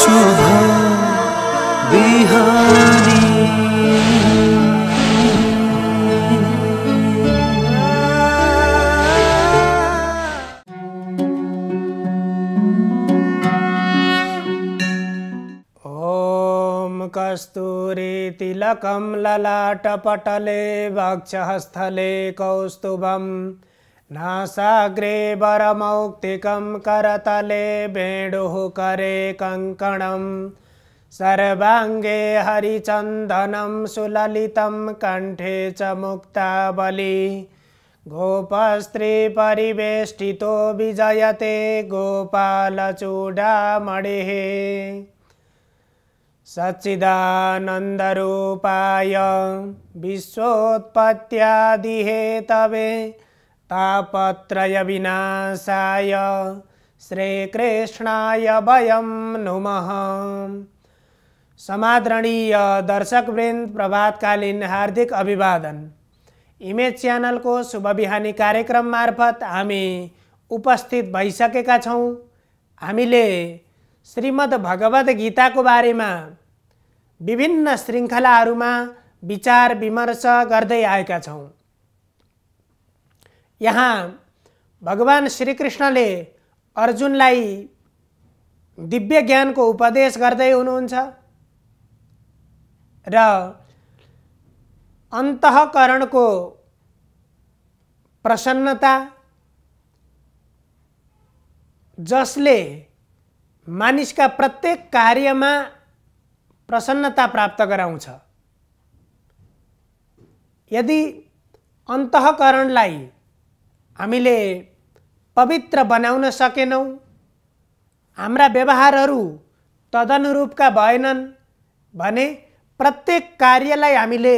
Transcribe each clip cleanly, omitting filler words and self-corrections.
शुभ बिहानी। ॐ कस्तूरीतिलकं ललाटपटले वक्षस्थले कौस्तुभं नासाग्रे वरमौक्तिकं करतले वेणुः करे कङ्कणं सर्वाङ्गे हरिचन्दनं सुललितं कण्ठे च मुक्तावली गोपस्त्री परिवेष्टितो विजयते गोपालचूडामणिः सच्चिदानन्दरूपाय विश्वोत्पत्त्यादिहेतवे तापत्रय विनाशाय श्रीकृष्णाय वयं नुमः। समादरणीय दर्शकवृन्द, प्रभातकालीन हार्दिक अभिवादन। इमेज च्यानल को शुभ बिहानी कार्यक्रम मार्फत हामी उपस्थित भइसकेका छौं। हामीले श्रीमद् भगवद गीता को बारेमा विभिन्न श्रृङ्खलाहरूमा विचार विमर्श गर्दै आएका छौं। यहाँ भगवान श्रीकृष्णले अर्जुनलाई दिव्य ज्ञान को उपदेश गर्दै हुनुहुन्छ र अन्तःकरण को प्रसन्नता जसले मानिसका प्रत्येक कार्यमा प्रसन्नता प्राप्त गराउँछ। यदि अन्तःकरणलाई हामीले पवित्र बनाउन सकेनौं, हाम्रा व्यवहारहरू तदनुरूपका भएनन् भने प्रत्येक कार्यलाई हामीले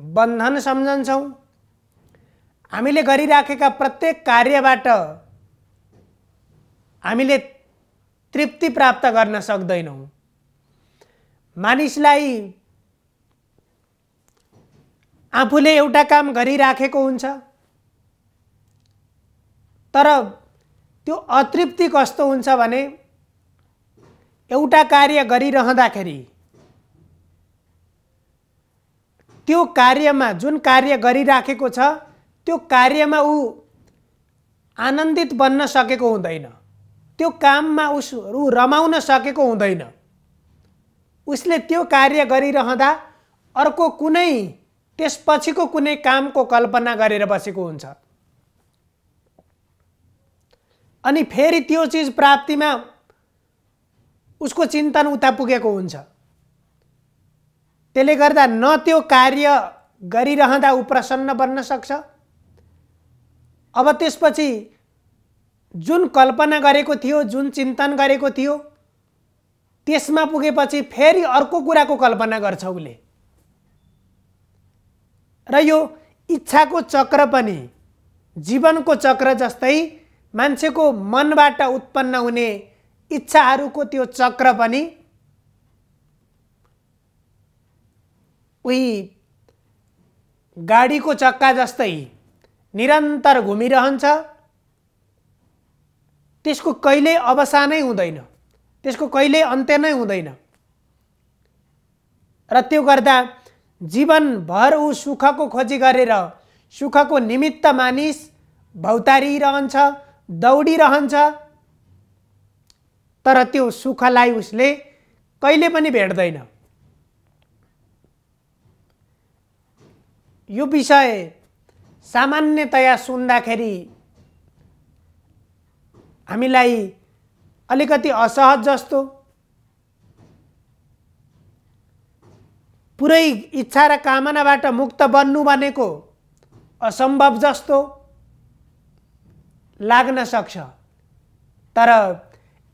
बन्धन सम्झन्छौं। हामीले गरिराखेका प्रत्येक कार्यबाट हामीले तृप्ति प्राप्त गर्न सक्दैनौं। मानिसलाई आफूले एउटा काम गरिराखेको हुन्छ तर त्यो अतृप्ति कस्तो हुन्छ भने एउटा कार्य गरिरहँदाखेरि त्यो कार्यमा जुन कार्य गरिराखेको छ त्यो कार्यमा ऊ आनन्दित बन्न सकेको हुँदैन, त्यो काममा ऊ रमाउन सकेको हुँदैन। उसले त्यो कार्य गरिरहँदा अर्को कुनै त्यसपछिको कुनै कामको कल्पना गरेर बसेको हुन्छ अनि फेरि त्यो चीज प्राप्तिमा उसको चिन्तन उता पुगेको हुन्छ। त्यसले गर्दा न त्यो कार्य गरिरहँदा ऊ प्रसन्न बन्न सक्छ, अब त्यसपछि जुन कल्पना गरेको थियो, जुन चिन्तन गरेको थियो त्यसमा पुगेपछि फेरि अर्को कुराको कल्पना गर्छ उले। र यो इच्छाको चक्र पनि जीवनको चक्र जस्तै मान्छेको मनबाट उत्पन्न हुने इच्छाहरूको त्यो चक्र पनि उही गाडीको चक्का जस्तै निरन्तर घुमिरहन्छ। त्यसको कहिले अवसानै हुँदैन, त्यसको कहिले अन्त्य नै हुँदैन र त्यो गर्दा जीवनभर ऊ सुखको खोजी गरेर सुखको निमित्त मानिस भौतारिरहन्छ, दौडिरहन्छ तर त्यो सुखलाई उसले कहिले पनि भेट्दैन। यो विषय सामान्यतया सुन्दाखेरि हामीलाई अलिकति असहज जस्तो, पुरै इच्छा र कामनाबाट मुक्त बन्नु भनेको असम्भव जस्तो लाग्न सक्छ। तर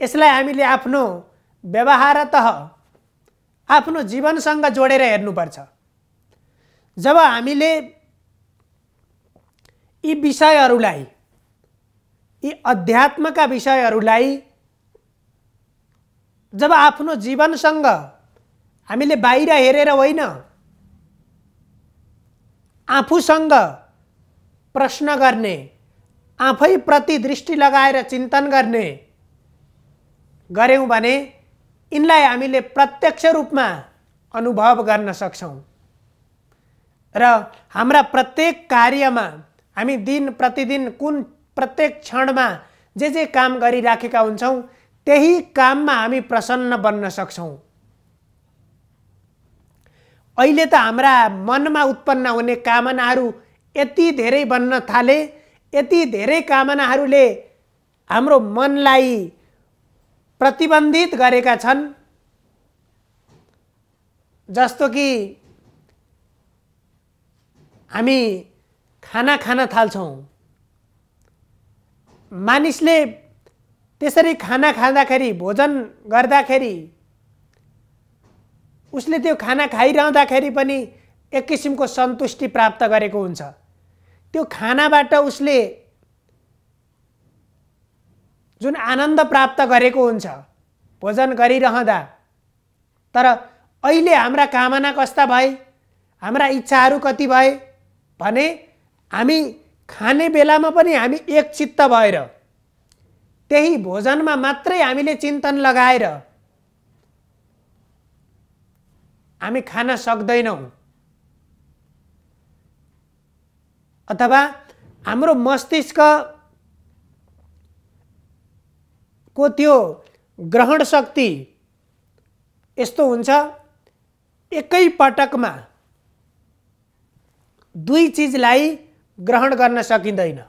यसलाई हामीले आफ्नो व्यवहारतः आफ्नो जीवनसँग जोडेर हेर्नुपर्छ। जब हामीले यी विषयहरूलाई, यी अध्यात्मका विषयहरूलाई जब आफ्नो जीवनसँग हामीले बाहिर हेरेर होइन, आफूसँग प्रश्न गर्ने, आफै प्रति दृष्टि लगाएर चिन्तन गर्ने गर्यौं भने यिनलाई हामीले प्रत्यक्ष रूपमा अनुभव गर्न सक्छौँ र हाम्रा प्रत्येक कार्यमा हामी दिन प्रतिदिन कुन प्रत्येक क्षणमा जे काम गरिराखेका हुन्छौँ त्यही काममा हामी प्रसन्न बन्न सक्छौँ। अहिले त हाम्रा मनमा उत्पन्न हुने कामनाहरू यति धेरै बन्न थाले, यति धेरै कामनाहरूले हाम्रो मनलाई प्रतिबन्धित गरेका छन्, जस्तो कि हामी खाना खान थाल्छौँ। मानिसले त्यसरी खाना खाँदाखेरि, भोजन गर्दाखेरि उसले त्यो खाना खाइरहँदाखेरि पनि एक किसिमको सन्तुष्टि प्राप्त गरेको हुन्छ। त्यो खानाबाट उसले जुन आनन्द प्राप्त गरेको हुन्छ भोजन गरिरहँदा। तर अहिले हाम्रा कामना कस्ता भए, हाम्रा इच्छाहरू कति भए भने हामी खाने बेलामा पनि हामी एक चित्त भएर त्यही भोजनमा मात्रै हामीले चिन्तन लगाएर हामी खान सक्दैनौँ। अथवा हाम्रो मस्तिष्क को त्यो ग्रहण शक्ति यस्तो हुन्छ, एकै पटकमा दुई चिजलाई ग्रहण गर्न सकिँदैन।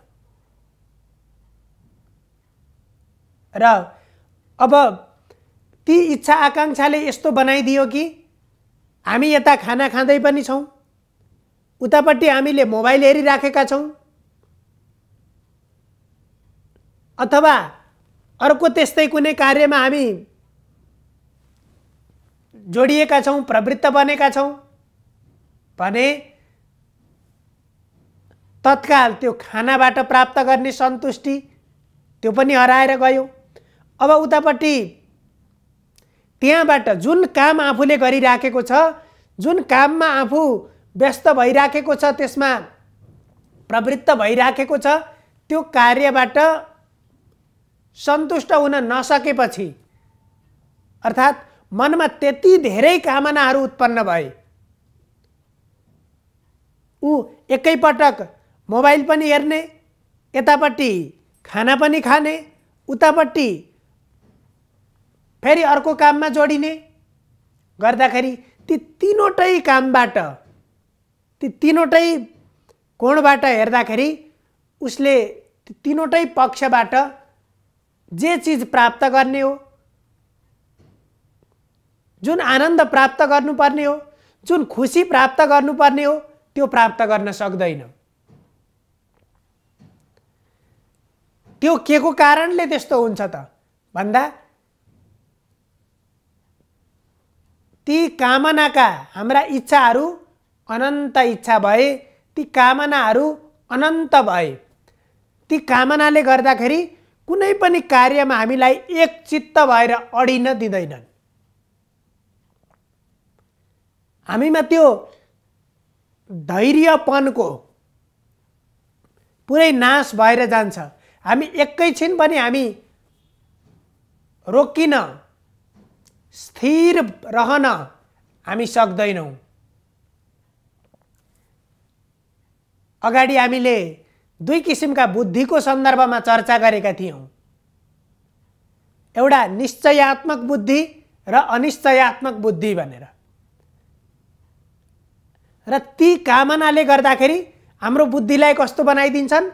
र अब ती इच्छा आकांक्षाले यस्तो बनाइदियो कि हामी यता खाना खाँदै पनि छौँ, उतापट्टि हामीले मोबाइल हेरिराखेका छौँ, अथवा अर्को त्यस्तै कुनै कार्यमा हामी जोडिएका छौँ, प्रवृत्त बनेका छौँ भने तत्काल त्यो खानाबाट प्राप्त गर्ने सन्तुष्टि त्यो पनि हराएर गयो। अब उतापट्टि त्यहाँबाट जुन काम आफूले गरिराखेको छ, जुन काममा आफू व्यस्त भइराखेको छ, त्यसमा प्रवृत्त भइराखेको छ, त्यो कार्यबाट सन्तुष्ट हुन नसकेपछि अर्थात् मनमा त्यति धेरै कामनाहरू उत्पन्न भए, ऊ एकैपटक मोबाइल पनि हेर्ने, यतापट्टि खाना पनि खाने, उतापट्टि फेरि अर्को काममा जोडिने गर्दाखेरि ती तीनवटै कामबाट, ती तीनवटै कोणबाट हेर्दाखेरि उसले ती तीनवटै पक्षबाट जे चिज प्राप्त गर्ने हो, जुन आनन्द प्राप्त गर्नुपर्ने हो, जुन खुसी प्राप्त गर्नुपर्ने हो, त्यो प्राप्त गर्न सक्दैन। त्यो के को कारणले त्यस्तो हुन्छ त भन्दा ती कामनाका हाम्रा इच्छाहरू अनन्त इच्छा भए, ती कामनाहरू अनन्त भए, ती कामनाले गर्दाखेरि कुनै पनि कार्यमा हामीलाई एक चित्त भएर अडिन दिँदैनन्। हामीमा त्यो धैर्यपनको पुरै नाश भएर जान्छ। हामी एकैछिन पनि हामी रोकिन, स्थिर रहन हामी सक्दैनौँ। अगाडि हामीले दुई किसिमका बुद्धिको सन्दर्भमा चर्चा गरेका थियौँ, एउटा निश्चयात्मक बुद्धि र अनिश्चयात्मक बुद्धि भनेर। र ती कामनाले गर्दाखेरि हाम्रो बुद्धिलाई कस्तो बनाइदिन्छन्?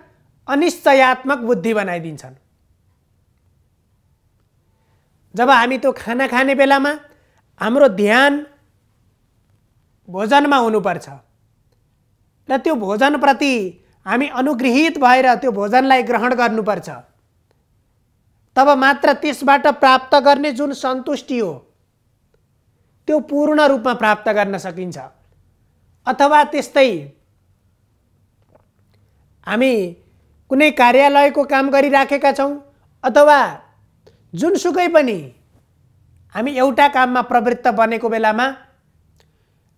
अनिश्चयात्मक बुद्धि बनाइदिन्छन्। जब हामी त्यो खाना खाने बेलामा हाम्रो ध्यान भोजनमा हुनुपर्छ र त्यो भोजनप्रति हामी अनुगृहित भएर त्यो भोजनलाई ग्रहण गर्नुपर्छ, तब मात्र त्यसबाट प्राप्त गर्ने जुन सन्तुष्टि हो त्यो पूर्ण रूपमा प्राप्त गर्न सकिन्छ। अथवा त्यस्तै हामी कुनै कार्यालयको काम गरिराखेका छौँ अथवा जुनसुकै पनि हामी एउटा काममा प्रवृत्त बनेको बेलामा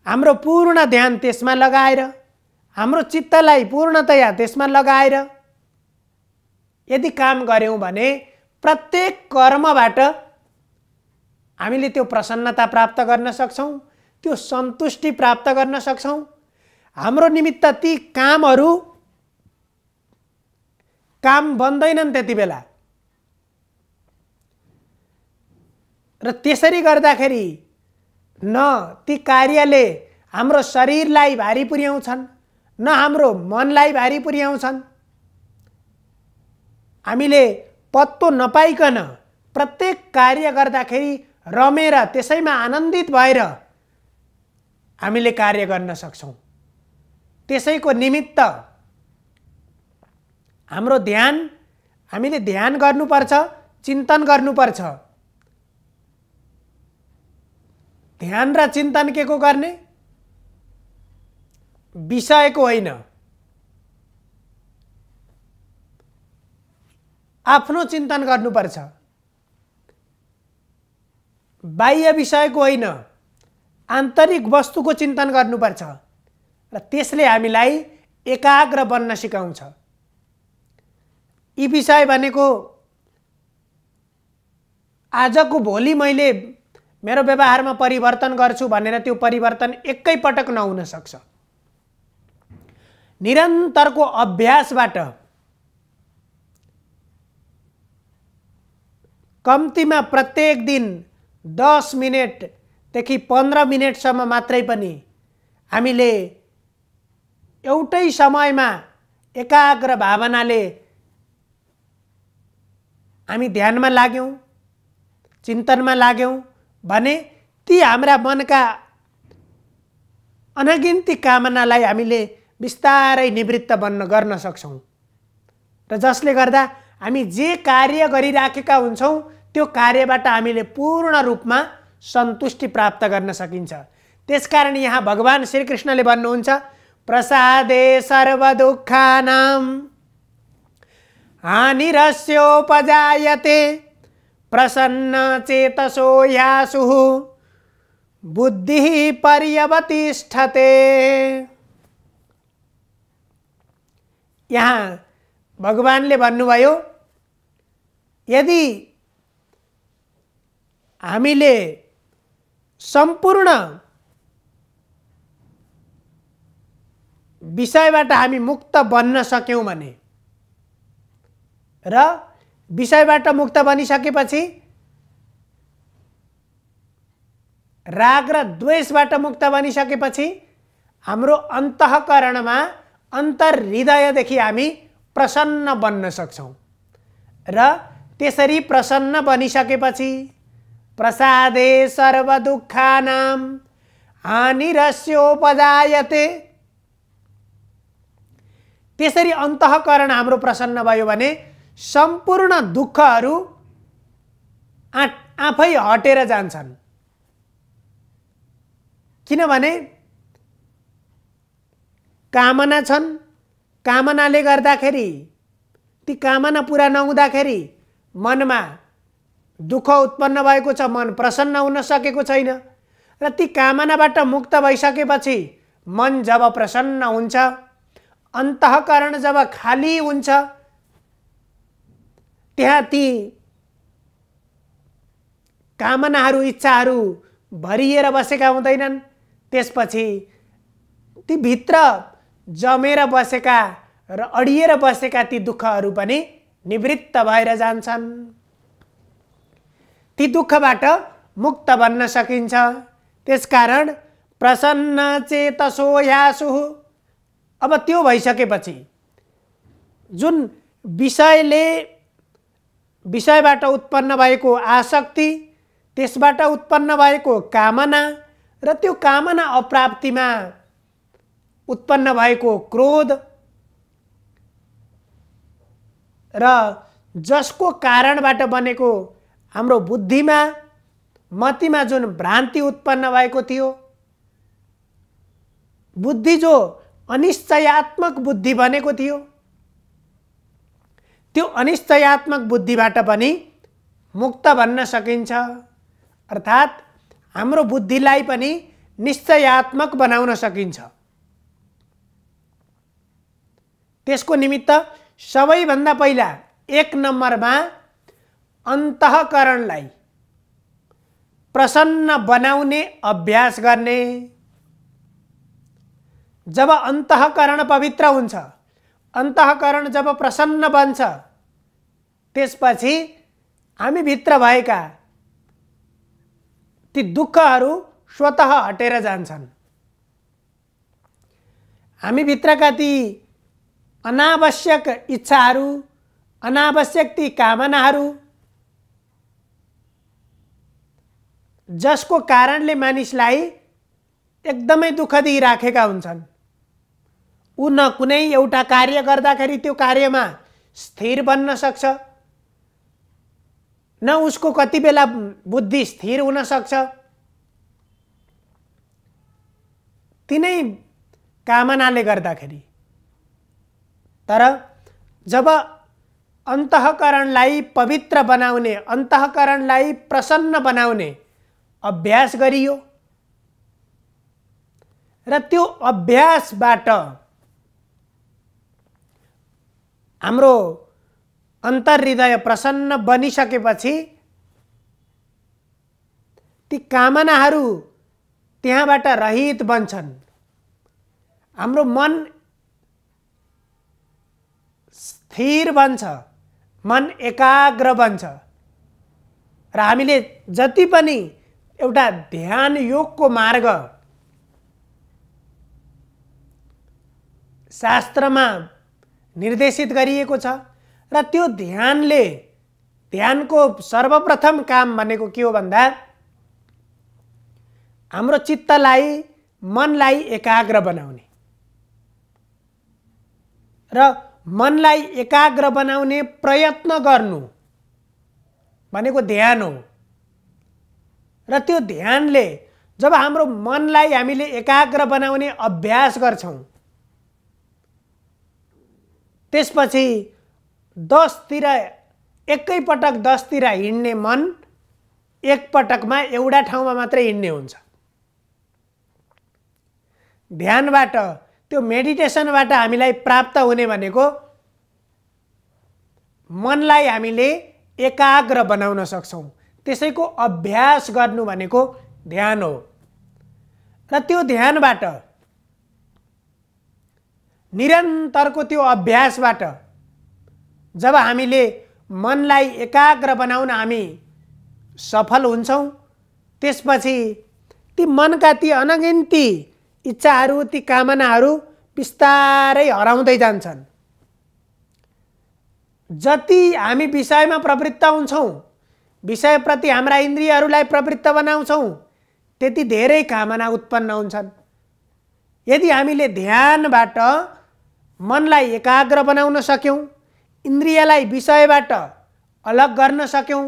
हाम्रो पूर्ण ध्यान त्यसमा लगाएर, हाम्रो चित्तलाई पूर्णतया त्यसमा लगाएर यदि काम गर्यौँ भने प्रत्येक कर्मबाट हामीले त्यो प्रसन्नता प्राप्त गर्न सक्छौँ, त्यो सन्तुष्टि प्राप्त गर्न सक्छौँ। हाम्रो निमित्त ती काम बन्दैनन् त्यति बेला। र त्यसरी गर्दाखेरि न ती कार्यले हाम्रो शरीरलाई भारी पुर्याउँछन्, न हाम्रो मनलाई भारी पुर्याउँछन्। हामीले पत्तो नपाइकन प्रत्येक कार्य गर्दाखेरि रमेर त्यसैमा आनन्दित भएर हामीले कार्य गर्न सक्छौँ। त्यसैको निमित्त हाम्रो हामीले ध्यान गर्नुपर्छ, चिन्तन गर्नुपर्छ। ध्यान र चिन्तन के को गर्ने? विषयको होइन, आफ्नो चिन्तन गर्नुपर्छ। बाह्य विषयको होइन, आन्तरिक वस्तुको चिन्तन गर्नुपर्छ। र त्यसले हामीलाई एकाग्र बन्न सिकाउँछ। यी विषय भनेको आजको भोलि मैले मेरो व्यवहारमा परिवर्तन गर्छु भनेर त्यो परिवर्तन एकैपटक नहुन सक्छ। निरन्तरको अभ्यासबाट कम्तीमा प्रत्येक दिन 10 मिनेटदेखि 15 मिनेटसम्म मात्रै पनि हामीले एउटै समयमा एकाग्र भावनाले हामी ध्यानमा लाग्यौँ, चिन्तनमा लाग्यौँ भने ती हाम्रा मनका अनगिन्ती कामनालाई हामीले बिस्तारै निवृत्त गर्न सक्छौँ। र जसले गर्दा हामी जे कार्य गरिराखेका हुन्छौँ त्यो कार्यबाट हामीले पूर्ण रूपमा सन्तुष्टि प्राप्त गर्न सकिन्छ। त्यसकारण यहाँ भगवान श्रीकृष्णले भन्नुहुन्छ, प्रसादे सर्वदुःखानां हानिरस्योपजायते प्रसन्न चेतसो यासुः बुद्धिः पर्यवतिष्ठते। यहाँ भगवानले भन्नुभयो, यदि हामीले सम्पूर्ण विषयबाट हामी मुक्त बन्न सक्यौँ भने र विषयबाट मुक्त बनिसकेपछि राग र द्वेषबाट मुक्त बनिसकेपछि हाम्रो अन्तःकरणमा अन्तर्हृदयदेखि हामी प्रसन्न बन्न सक्छौँ। र त्यसरी प्रसन्न बनिसकेपछि प्रसादे सर्वदुःखानां हानिरस्योपजायते, त्यसरी अन्तःकरण हाम्रो प्रसन्न भयो भने सम्पूर्ण दुःखहरू आफै हटेर जान्छन्। किनभने कामना छन्, कामनाले गर्दाखेरि ती कामना पुरा नहुँदाखेरि मनमा दुःख उत्पन्न भएको छ, मन प्रसन्न हुन सकेको छैन। र ती कामनाबाट मुक्त भइसकेपछि मन जब प्रसन्न हुन्छ, अन्तःकरण जब खाली हुन्छ, त्यहाँ ती कामनाहरू इच्छाहरू भरिएर बसेका हुँदैनन्। त्यसपछि ती भित्र जमेर बसेका र अडिएर बसेका ती दुःखहरू पनि निवृत्त भएर जान्छन्। ती दुःखबाट मुक्त बन्न सकिन्छ। त्यसकारण प्रसन्न चेतसो यासुः। अब त्यो भइसकेपछि जुन विषयबाट उत्पन्न भएको आसक्ति, त्यसबाट उत्पन्न भएको कामना र त्यो कामना अप्राप्तिमा उत्पन्न भएको क्रोध र जसको कारणबाट बनेको हाम्रो बुद्धिमा, मतिमा जुन भ्रान्ति उत्पन्न भएको थियो, बुद्धि जो अनिश्चयात्मक बुद्धि बनेको थियो, त्यो अनिश्चयात्मक बुद्धिबाट पनि मुक्त बन्न सकिन्छ। अर्थात् हाम्रो बुद्धिलाई पनि निश्चयात्मक बनाउन सकिन्छ। त्यसको निमित्त सबैभन्दा पहिला 1 नम्बरमा अन्तःकरणलाई प्रसन्न बनाउने अभ्यास गर्ने। जब अन्तःकरण पवित्र हुन्छ, अन्तःकरण जब प्रसन्न बन्छ, त्यसपछि हामी भित्र भएका ती दुःखहरू स्वतः हटेर जान्छन्। हामी भित्रका ती अनावश्यक इच्छाहरू, अनावश्यक ती कामनाहरू, जसको कारणले मानिसलाई एकदमै दुःख दिइराखेका हुन्छन्, ऊ न कुनै एउटा कार्य गर्दाखेरि त्यो कार्यमा स्थिर बन्न सक्छ, न उसको कति बेला बुद्धि स्थिर हुन सक्छ। तिनै कामनाले गर्दाखेरि। तर जब अन्तःकरणलाई पवित्र बनाउने, अन्तःकरणलाई प्रसन्न बनाउने अभ्यास गरियो र त्यो अभ्यासबाट हाम्रो अन्तर्हृदय प्रसन्न बनिसकेपछि ती कामनाहरू त्यहाँबाट रहित बन्छन्। हाम्रो मन स्थिर बन्छ, मन एकाग्र बन्छ र हामीले जति पनि एउटा ध्यान योगको मार्ग शास्त्रमा निर्देशित गरिएको छ र त्यो ध्यानले, ध्यानको सर्वप्रथम काम भनेको के हो भन्दा हाम्रो चित्तलाई, मनलाई एकाग्र बनाउने र मनलाई एकाग्र बनाउने प्रयत्न गर्नु भनेको ध्यान हो। र त्यो ध्यानले जब हाम्रो मनलाई हामीले एकाग्र बनाउने अभ्यास गर्छौं, त्यसपछि 10 तिर एकैपटक 10 तिर हिँड्ने मन एक पटकमा एउटा ठाउँमा मात्रै हिँड्ने हुन्छ। ध्यानबाट, त्यो मेडिटेसनबाट हामीलाई प्राप्त हुने भनेको मनलाई हामीले एकाग्र बनाउन सक्छौं। त्यसैको अभ्यास गर्नु भनेको ध्यान हो। र त्यो ध्यानबाट, निरन्तरको त्यो अभ्यासबाट जब हामीले मनलाई एकाग्र बनाउन हामी सफल हुन्छौं, त्यसपछि ती मनका ती अनगिन्ती इच्छाहरू, ती कामनाहरू बिस्तारै हराउँदै जान्छन्। जति हामी विषयमा प्रवृत्त हुन्छौं, विषयप्रति हाम्रा इन्द्रियहरूलाई प्रवृत्त बनाउँछौं, त्यति धेरै कामना उत्पन्न हुन्छन्। यदि हामीले ध्यानबाट मनलाई एकाग्र बनाउन सक्यौं, इन्द्रियलाई विषयबाट अलग गर्न सक्यौं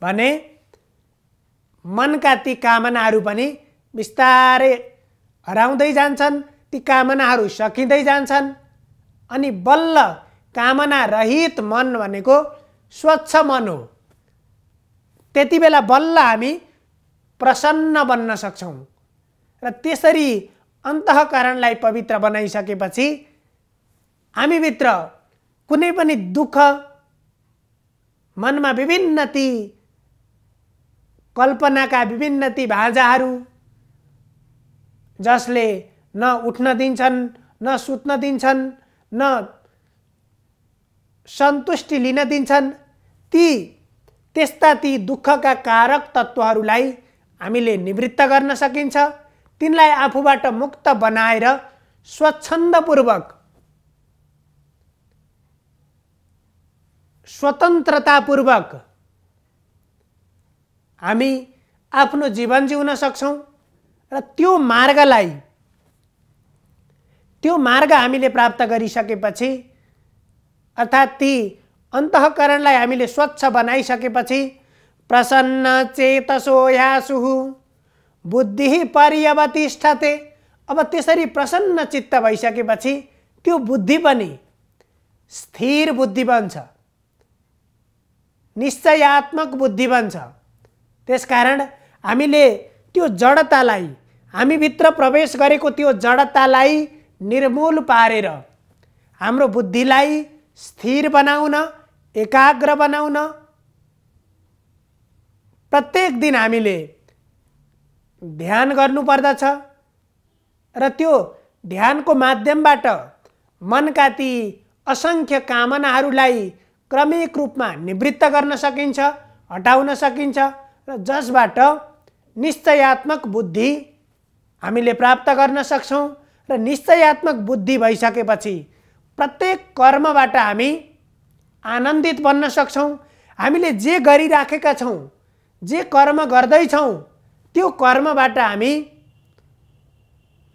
भने मनका ती कामनाहरू पनि बिस्तारै हराउँदै जान्छन्, ती कामनाहरू सकिँदै जान्छन्। अनि बल्ल कामना रहित मन भनेको स्वच्छ मन हो। त्यति बेला बल्ल हामी प्रसन्न बन्न सक्छौं। र त्यसरी अन्तःकरणलाई पवित्र बनाइसकेपछि हामी भित्र कुनै पनि दुःख, मनमा विभिन्न ती कल्पनाका विभिन्न ती भाँजाहरू जसले न उठ्न दिन्छन्, न सुत्न दिन्छन्, न सन्तुष्टि लिन दिन्छन्, त्यस्ता ती दुःखका कारक तत्त्वहरूलाई हामीले निवृत्त गर्न सकिन्छ। तिनलाई आफूबाट मुक्त बनाएर स्वच्छन्दपूर्वक, स्वतन्त्रतापूर्वक हामी आफ्नो जीवन जिउन सक्छौं। र त्यो मार्ग हामीले प्राप्त गरिसकेपछि, अर्थात् ती अन्तःकरणलाई हामीले स्वच्छ बनाइसकेपछि प्रसन्न चेतसो यासुः बुद्धिः पर्यवतिष्ठते। अब त्यसरी प्रसन्न चित्त भइसकेपछि त्यो बुद्धि पनि स्थिर बुद्धि बन्छ, निश्चयात्मक बुद्धि बन्छ। त्यसकारण हामीले त्यो जडतालाई, हामी भित्र प्रवेश गरेको त्यो जडतालाई निर्मूल पारेर हाम्रो बुद्धिलाई स्थिर बनाउन, एकाग्र बनाउन, प्रत्येक दिन हामीले ध्यान गर्नुपर्दछ र त्यो ध्यानको माध्यमबाट मनका ती असङ्ख्य कामनाहरूलाई क्रमिक रूपमा निवृत्त गर्न सकिन्छ, हटाउन सकिन्छ र जसबाट निश्चयात्मक बुद्धि हामीले प्राप्त गर्न सक्छौँ र निश्चयात्मक बुद्धि भइसकेपछि प्रत्येक कर्मबाट हामी आनन्दित बन्न सक्छौँ। हामीले जे गरिराखेका छौँ, जे कर्म गर्दैछौँ त्यो कर्मबाट हामी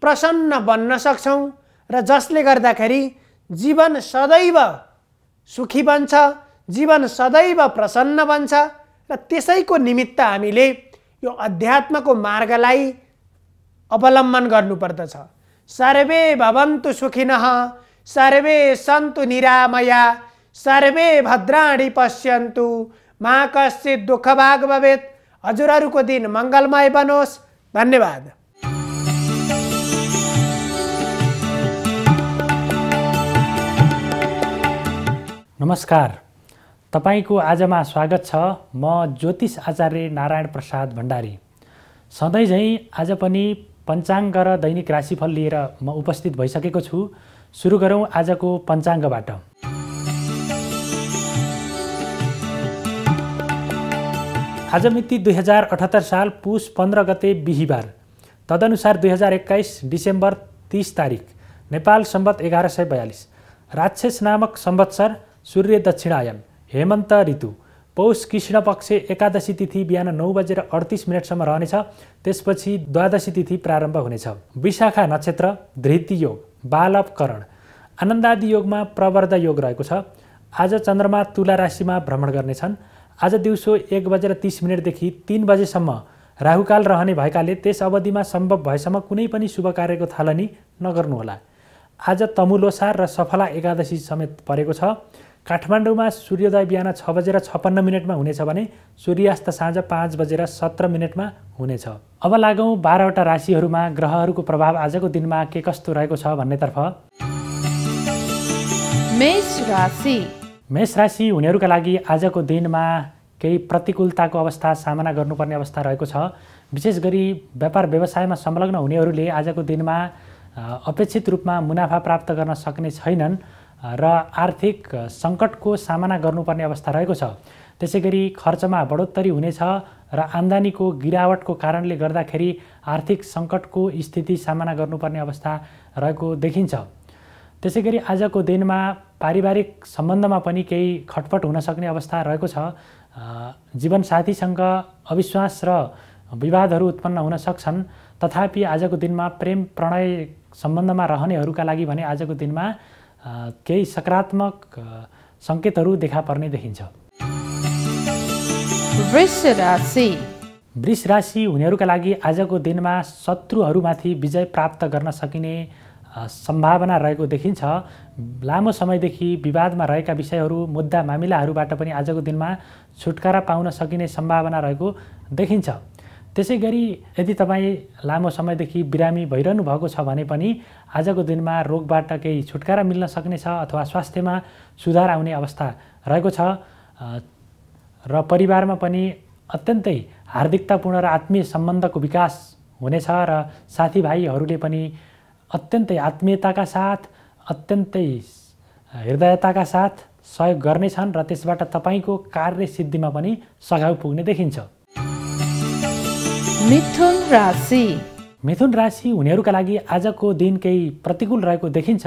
प्रसन्न बन्न सक्छौँ र जसले गर्दाखेरि जीवन सदैव सुखी बन्छ, जीवन सदैव प्रसन्न बन्छ र त्यसैको निमित्त हामीले यो अध्यात्मको मार्गलाई अवलम्बन गर्नुपर्दछ। सर्वे भवन्तु सुखिनः, सर्वे सन्तु निरामया, सर्वे भद्राणि पश्यन्तु, मा कश्चित् दुःखभाग् भवेत्। हजुरहरूको दिन मङ्गलमय बनोस्। धन्यवाद। नमस्कार, तपाईको आजमा स्वागत छ। म ज्योतिष आचार्य नारायण प्रसाद भण्डारी। सधैँ झैँ आज पनि पञ्चाङ्ग र दैनिक राशिफल लिएर म उपस्थित भइसकेको छु। सुरु गरौँ आजको पञ्चाङ्गबाट। आज मिति 2078 साल पुष 15 गते बिहीबार, तदनुसार 2021 डिसेम्बर 30 तारिक, नेपाल सम्वत 1142, राक्षस नामक संवत्सर, सूर्य दक्षिणायन, हेमन्त ऋतु, पौष कृष्ण पक्ष एकादशी तिथि बिहान 9:38 रहनेछ। त्यसपछि द्वादशी तिथि प्रारम्भ हुनेछ। विशाखा नक्षत्र, धृति योग, बालवकरण, आनन्दादि योगमा प्रवर्ध योग रहेको छ। आज चन्द्रमा तुला राशिमा भ्रमण गर्नेछन्। आज दिउँसो 1:30 देखि 3 बजेसम्म राहुकाल रहने भएकाले त्यस अवधिमा सम्भव भएसम्म कुनै पनि शुभ कार्यको थालनी नगर्नुहोला। आज तमुलोसार र सफला एकादशी समेत परेको छ। काठमाडौँमा सूर्योदय बिहान 6:56 हुनेछ भने सूर्यास्त साँझ 5:17 हुनेछ। अब लागौँ 12वटा राशिहरूमा ग्रहहरूको प्रभाव आजको दिनमा के कस्तो रहेको छ भन्नेतर्फ। मेष राशि हुनेहरूका लागि आजको दिनमा केही प्रतिकूलताको अवस्था सामना गर्नुपर्ने अवस्था रहेको छ। विशेष गरी व्यापार व्यवसायमा संलग्न हुनेहरूले आजको दिनमा अपेक्षित रूपमा मुनाफा प्राप्त गर्न सक्ने छैनन् र आर्थिक सङ्कटको सामना गर्नुपर्ने अवस्था रहेको छ। त्यसैगरी खर्चमा बढोत्तरी हुनेछ र आम्दानीको गिरावटको कारणले गर्दाखेरि आर्थिक सङ्कटको स्थिति सामना गर्नुपर्ने अवस्था रहेको देखिन्छ। त्यसैगरी आजको दिनमा पारिवारिक सम्बन्धमा पनि केही खटपट हुन सक्ने अवस्था रहेको छ। जीवनसाथीसँग अविश्वास र विवादहरू उत्पन्न हुन सक्छन्। तथापि आजको दिनमा प्रेम प्रणय सम्बन्धमा रहनेहरूका लागि भने आजको दिनमा केही सकारात्मक सङ्केतहरू देखा पर्ने देखिन्छ। वृष राशि हुनेहरूका लागि आजको दिनमा शत्रुहरूमाथि विजय प्राप्त गर्न सकिने सम्भावना रहेको देखिन्छ। लामो समयदेखि विवादमा रहेका विषयहरू, मुद्दा मामिलाहरूबाट पनि आजको दिनमा छुटकारा पाउन सकिने सम्भावना रहेको देखिन्छ। त्यसैगरी यदि तपाईँ लामो समयदेखि बिरामी भइरहनु भएको छ भने पनि आजको दिनमा रोगबाट केही छुटकारा मिल्न सक्नेछ अथवा स्वास्थ्यमा सुधार आउने अवस्था रहेको छ र परिवारमा पनि अत्यन्तै हार्दिकतापूर्ण र आत्मीय सम्बन्धको विकास हुनेछ र साथीभाइहरूले पनि अत्यन्तै आत्मीयताका साथ, अत्यन्तै हृदयताका साथ सहयोग गर्नेछन् र त्यसबाट तपाईँको कार्य सिद्धिमा पनि सघाउ पुग्ने देखिन्छ। मिथुन राशि हुनेहरूका लागि आजको दिन केही प्रतिकूल रहेको देखिन्छ।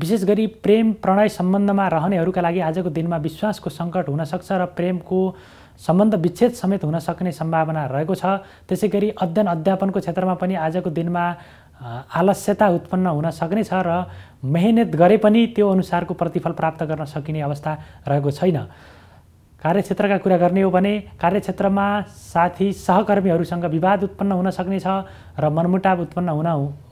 विशेष गरी प्रेम प्रणय सम्बन्धमा रहनेहरूका लागि आजको दिनमा विश्वासको सङ्कट हुनसक्छ र प्रेमको सम्बन्ध विच्छेद समेत हुन सक्ने सम्भावना रहेको छ। त्यसैगरी अध्ययन अध्यापनको क्षेत्रमा पनि आजको दिनमा आलस्यता उत्पन्न हुन सक्नेछ र मेहनत गरे पनि त्यो अनुसारको प्रतिफल प्राप्त गर्न सकिने अवस्था रहेको छैन। कार्यक्षेत्रका कुरा गर्ने हो भने कार्यक्षेत्रमा साथी सहकर्मीहरूसँग विवाद उत्पन्न हुन सक्नेछ र मनमुटाव उत्पन्न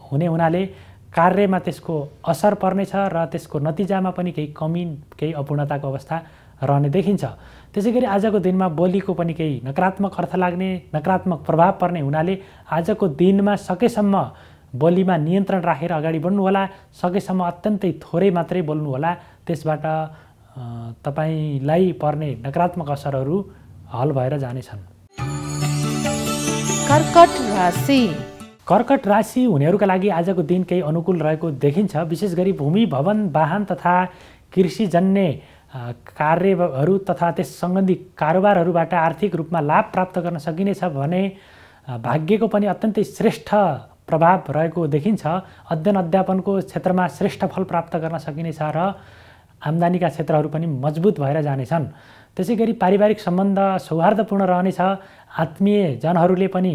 हुने हुनाले कार्यमा त्यसको असर पर्नेछ र त्यसको नतिजामा पनि केही कमी, केही अपूर्णताको अवस्था रहने देखिन्छ। त्यसैगरी आजको दिनमा बोलीको पनि केही नकारात्मक अर्थ लाग्ने, नकारात्मक प्रभाव पर्ने हुनाले आजको दिनमा सकेसम्म बोलीमा नियन्त्रण राखेर अगाडि बढ्नुहोला। सकेसम्म अत्यन्तै थोरै मात्रै बोल्नुहोला। त्यसबाट तपाईँलाई पर्ने नकारात्मक असरहरू हल भएर जानेछन्। कर्कट राशि कर्कट राशि हुनेहरूका लागि आजको दिन केही अनुकूल रहेको देखिन्छ। विशेष गरी भूमि, भवन, वाहन तथा कृषिजन्य कार्यहरू तथा त्यस सम्बन्धी कारोबारहरूबाट आर्थिक रूपमा लाभ प्राप्त गर्न सकिनेछ भने भाग्यको पनि अत्यन्तै श्रेष्ठ प्रभाव रहेको देखिन्छ। अध्ययन अध्यापनको क्षेत्रमा श्रेष्ठ फल प्राप्त गर्न सकिनेछ र आम्दानीका क्षेत्रहरू पनि मजबुत भएर जानेछन्। त्यसै गरी पारिवारिक सम्बन्ध सौहार्दपूर्ण रहनेछ। आत्मीय जनहरूले पनि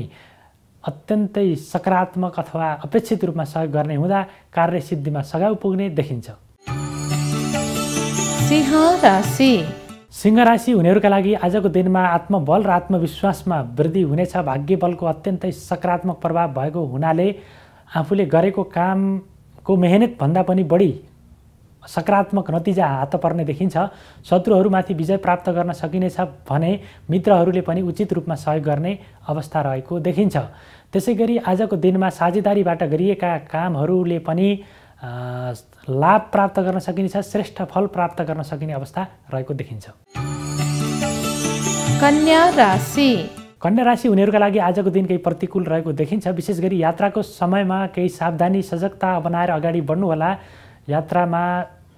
अत्यन्तै सकारात्मक अथवा अपेक्षित रूपमा सहयोग गर्ने हुँदा कार्यसिद्धिमा सघाउ पुग्ने देखिन्छ। सिंह राशि सिंह राशि हुनेहरूका लागि आजको दिनमा आत्मबल र आत्मविश्वासमा वृद्धि हुनेछ। भाग्य बलको अत्यन्तै सकारात्मक प्रभाव भएको हुनाले आफूले गरेको कामको मेहनतभन्दा पनि बढी सकारात्मक नतिजा हात पर्ने देखिन्छ। शत्रुहरूमाथि विजय प्राप्त गर्न सकिनेछ भने मित्रहरूले पनि उचित रूपमा सहयोग गर्ने अवस्था रहेको देखिन्छ। त्यसै गरी आजको दिनमा साझेदारीबाट गरिएका कामहरूले पनि लाभ प्राप्त गर्न सकिनेछ। श्रेष्ठ फल प्राप्त गर्न सकिने अवस्था रहेको देखिन्छ। कन्या राशि कन्या राशि हुनेहरूका लागि आजको दिन केही प्रतिकूल रहेको देखिन्छ। विशेष गरी यात्राको समयमा केही सावधानी सजगता बनाएर अगाडि बढ्नुहोला। यात्रामा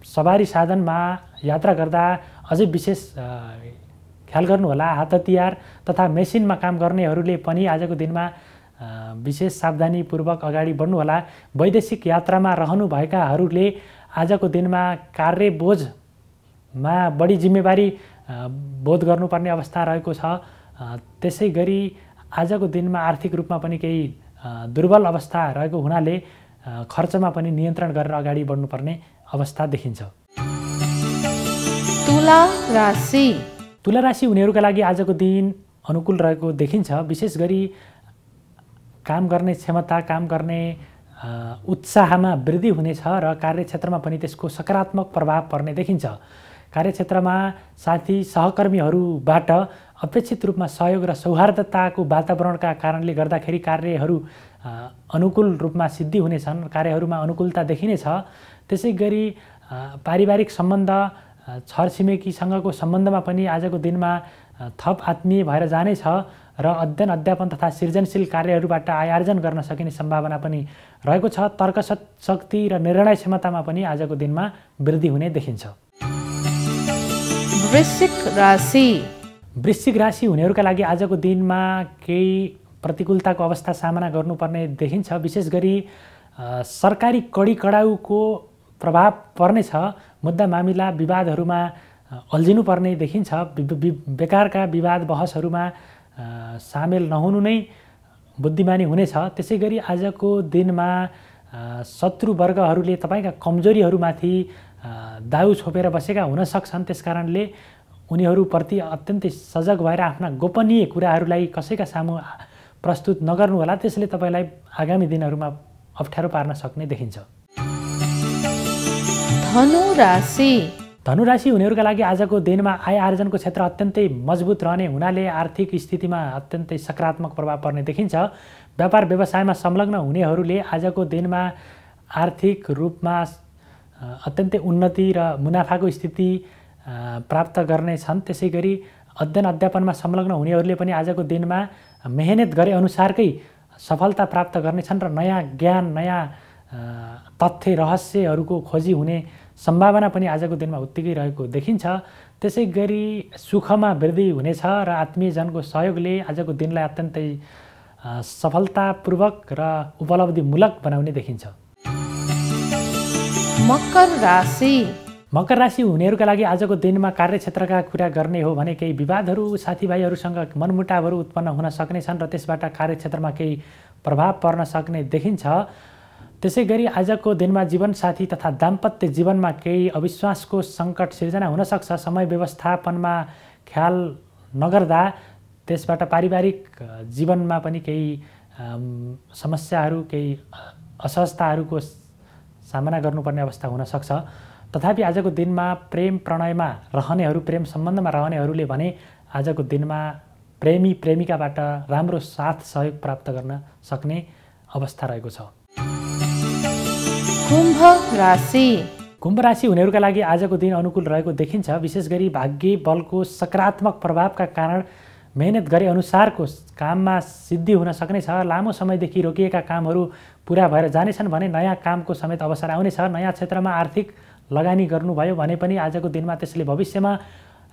सवारी साधनमा यात्रा गर्दा अझै विशेष ख्याल गर्नुहोला। हात हतियार तथा मेसिनमा काम गर्नेहरूले पनि आजको दिनमा विशेष सावधानीपूर्वक अगाडि बढ्नुहोला। वैदेशिक यात्रामा रहनुभएकाहरूले आजको दिनमा कार्यबोझमा बढी जिम्मेवारी बोध गर्नुपर्ने अवस्था रहेको छ। त्यसै गरी आजको दिनमा आर्थिक रूपमा पनि केही दुर्बल अवस्था रहेको हुनाले खर्चमा पनि नियन्त्रण गरेर अगाडि बढ्नुपर्ने अवस्था देखिन्छ। तुला राशि तुला राशि हुनेहरूका लागि आजको दिन अनुकूल रहेको देखिन्छ। विशेष गरी काम गर्ने क्षमता, काम गर्ने उत्साहमा वृद्धि हुनेछ र कार्यक्षेत्रमा पनि त्यसको सकारात्मक प्रभाव पर्ने देखिन्छ। कार्यक्षेत्रमा साथी सहकर्मीहरूबाट अपेक्षित रूपमा सहयोग र सौहार्दताको वातावरणका कारणले गर्दाखेरि कार्यहरू अनुकूल रूपमा सिद्धि हुनेछन्। कार्यहरूमा अनुकूलता देखिनेछ। त्यसै गरी पारिवारिक सम्बन्ध, छरछिमेकीसँगको सम्बन्धमा पनि आजको दिनमा थप आत्मीय भएर जानेछ र अध्ययन अध्यापन तथा सृजनशील कार्यहरूबाट आय आर्जन गर्न सकिने सम्भावना पनि रहेको छ। तर्क शक्ति र निर्णय क्षमतामा पनि आजको दिनमा वृद्धि हुने देखिन्छ। वृश्चिक राशि वृश्चिक राशि हुनेहरूका लागि आजको दिनमा केही प्रतिकूलताको अवस्था सामना गर्नुपर्ने देखिन्छ। विशेष गरी सरकारी कडाउको प्रभाव पर्नेछ। मुद्दा मामिला विवादहरूमा अल्झिनुपर्ने देखिन्छ। बेकारका विवाद बहसहरूमा सामेल नहुनु नै बुद्धिमानी हुनेछ। त्यसै गरी आजको दिनमा शत्रुवर्गहरूले तपाईँका कमजोरीहरूमाथि दाउ छोपेर बसेका हुन सक्छन्। त्यसकारणले उनीहरूप्रति अत्यन्तै सजग भएर आफ्ना गोपनीय कुराहरूलाई कसैका सामु प्रस्तुत नगर्नुहोला। त्यसले तपाईँलाई आगामी दिनहरूमा अप्ठ्यारो पार्न सक्ने देखिन्छ। धनु राशि धनु राशि हुनेहरूका लागि आजको दिनमा आय आर्जनको क्षेत्र अत्यन्तै मजबुत रहने हुनाले आर्थिक स्थितिमा अत्यन्तै सकारात्मक प्रभाव पर्ने देखिन्छ। व्यापार व्यवसायमा संलग्न हुनेहरूले आजको दिनमा आर्थिक रूपमा अत्यन्तै उन्नति र मुनाफाको स्थिति प्राप्त गर्नेछन्। त्यसै गरी अध्ययन अध्यापनमा संलग्न हुनेहरूले पनि आजको दिनमा मेहनत गरे अनुसारकै सफलता प्राप्त गर्नेछन् र नयाँ ज्ञान, नयाँ तथ्य, रहस्यहरूको खोजी हुने सम्भावना पनि आजको दिनमा उत्तिकै रहेको देखिन्छ। त्यसै गरी सुखमा वृद्धि हुनेछ र आत्मीयजनको सहयोगले आजको दिनलाई अत्यन्तै सफलतापूर्वक र उपलब्धिमूलक बनाउने देखिन्छ। मकर राशि मकर राशि हुनेहरूका लागि आजको दिनमा कार्यक्षेत्रका कुरा गर्ने हो भने केही विवादहरू, साथीभाइहरूसँग मनमुटावहरू उत्पन्न हुन सक्नेछन् र त्यसबाट कार्यक्षेत्रमा केही प्रभाव पर्न सक्ने देखिन्छ। त्यसै गरी आजको दिनमा जीवनसाथी तथा दाम्पत्य जीवनमा केही अविश्वासको सङ्कट सिर्जना हुनसक्छ। समय व्यवस्थापनमा ख्याल नगर्दा त्यसबाट पारिवारिक जीवनमा पनि केही समस्याहरू, केही असहजताहरूको सामना गर्नुपर्ने अवस्था हुनसक्छ। तथापि आजको दिनमा प्रेम प्रणयमा रहनेहरू, प्रेम सम्बन्धमा रहनेहरूले भने आजको दिनमा प्रेमी प्रेमिकाबाट राम्रो साथ सहयोग प्राप्त गर्न सक्ने अवस्था रहेको छ। कुम्भ राशि कुम्भ राशि हुनेहरूका लागि आजको दिन अनुकूल रहेको देखिन्छ। विशेष गरी भाग्य बलको सकारात्मक प्रभावका कारण मेहनत गरे अनुसारको काममा सिद्धि हुन सक्नेछ। लामो समयदेखि रोकिएका कामहरू पुरा भएर जानेछन् भने नयाँ कामको समेत अवसर आउनेछ। नयाँ क्षेत्रमा आर्थिक लगानी गर्नुभयो भने पनि आजको दिनमा त्यसले भविष्यमा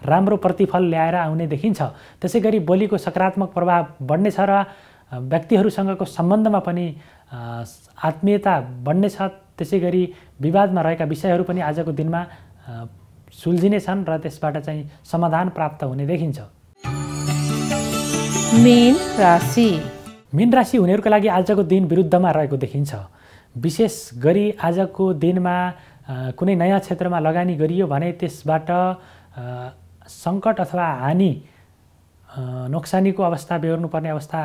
राम्रो प्रतिफल ल्याएर आउने देखिन्छ। त्यसै गरी बोलीको सकारात्मक प्रभाव बढ्नेछ र व्यक्तिहरूसँगको सम्बन्धमा पनि आत्मीयता बढ्नेछ। त्यसै गरी विवादमा रहेका विषयहरू पनि आजको दिनमा सुल्झिनेछन् र त्यसबाट चाहिँ समाधान प्राप्त हुने देखिन्छ। मीन राशि। मीन राशि हुनेहरूका लागि आजको दिन विरुद्धमा रहेको देखिन्छ। विशेष गरी आजको दिनमा कुनै नयाँ क्षेत्रमा लगानी गरियो भने त्यसबाट सङ्कट अथवा हानि नोक्सानीको अवस्था बेहोर्नुपर्ने अवस्था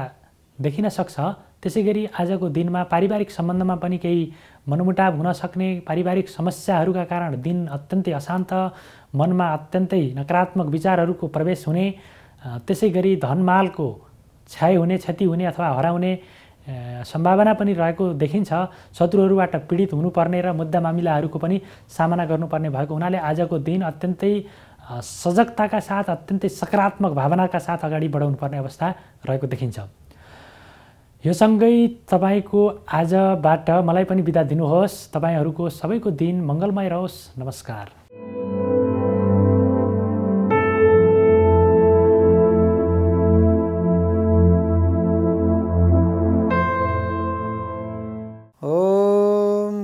देखिन सक्छ। त्यसै गरी आजको दिनमा पारिवारिक सम्बन्धमा पनि केही मनमुटाव हुन सक्ने, पारिवारिक समस्याहरूका कारण दिन अत्यन्तै अशान्त, मनमा अत्यन्तै नकारात्मक विचारहरूको प्रवेश हुने, त्यसै गरी धनमालको क्षय हुने, क्षति हुने अथवा हराउने सम्भावना पनि रहेको देखिन्छ। शत्रुहरूबाट पीडित हुनुपर्ने र मुद्दा मामिलाहरूको पनि सामना गर्नुपर्ने भएको हुनाले आजको दिन अत्यन्तै सजगताका साथ, अत्यन्तै सकारात्मक भावनाका साथ अगाडि बढाउनुपर्ने अवस्था रहेको देखिन्छ। यो सँगै तपाईँको आजबाट मलाई पनि बिदा दिनुहोस्। तपाईँहरूको सबैको दिन मङ्गलमय रहोस्। नमस्कार।